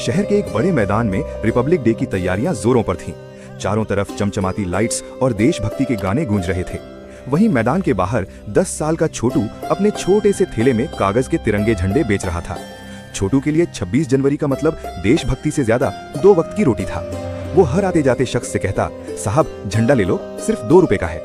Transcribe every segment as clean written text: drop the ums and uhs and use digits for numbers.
शहर के एक बड़े मैदान में रिपब्लिक डे की तैयारियां जोरों पर थीं। चारों तरफ चमचमाती लाइट्स और देशभक्ति के गाने गूंज रहे थे। वहीं मैदान के बाहर 10 साल का छोटू अपने छोटे से थैले में कागज के तिरंगे झंडे बेच रहा था। छोटू के लिए 26 जनवरी का मतलब देशभक्ति से ज्यादा 2 वक्त की रोटी था। वो हर आते जाते शख्स से कहता, साहब झंडा ले लो, सिर्फ 2 रुपए का है।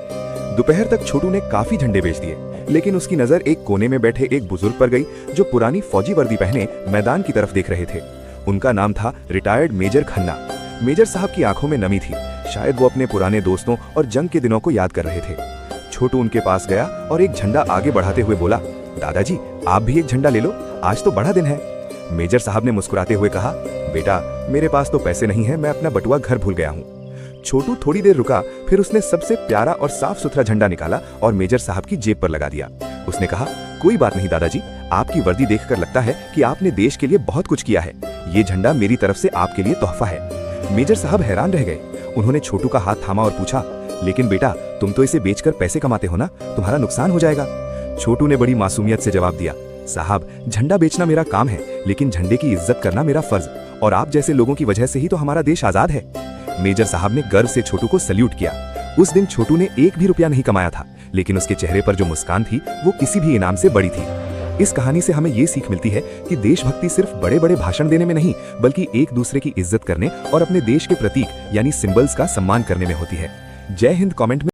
दोपहर तक छोटू ने काफी झंडे बेच दिए, लेकिन उसकी नजर एक कोने में बैठे एक बुजुर्ग पर गई जो पुरानी फौजी वर्दी पहने मैदान की तरफ देख रहे थे। उनका नाम था रिटायर्ड मेजर खन्ना। मेजर साहब की आंखों में नमी थी, शायद वो अपने पुराने दोस्तों और जंग के दिनों को याद कर रहे थे। छोटू उनके पास गया और एक झंडा आगे बढ़ाते हुए बोला, दादाजी आप भी एक झंडा ले लो, आज तो बड़ा दिन है। मेजर साहब ने मुस्कुराते हुए कहा, बेटा मेरे पास तो पैसे नहीं है, मैं अपना बटुआ घर भूल गया हूँ। छोटू थोड़ी देर रुका, फिर उसने सबसे प्यारा और साफ सुथरा झंडा निकाला और मेजर साहब की जेब पर लगा दिया। उसने कहा, कोई बात नहीं दादाजी, आपकी वर्दी देखकर लगता है कि आपने देश के लिए बहुत कुछ किया है। ये झंडा मेरी तरफ से आपके लिए तोहफा है। मेजर साहब हैरान रह गए। उन्होंने छोटू का हाथ थामा और पूछा, लेकिन बेटा तुम तो इसे बेचकर पैसे कमाते हो ना, तुम्हारा नुकसान हो जाएगा। छोटू ने बड़ी मासूमियत से जवाब दिया, साहब झंडा बेचना मेरा काम है, लेकिन झंडे की इज्जत करना मेरा फर्ज, और आप जैसे लोगों की वजह से ही तो हमारा देश आजाद है। मेजर साहब ने गर्व से छोटू को सल्यूट किया। उस दिन छोटू ने 1 भी रुपया नहीं कमाया था, लेकिन उसके चेहरे पर जो मुस्कान थी वो किसी भी इनाम से बड़ी थी। इस कहानी से हमें ये सीख मिलती है कि देशभक्ति सिर्फ बड़े बड़े भाषण देने में नहीं, बल्कि एक दूसरे की इज्जत करने और अपने देश के प्रतीक यानी सिंबल्स का सम्मान करने में होती है। जय हिंद कमेंट में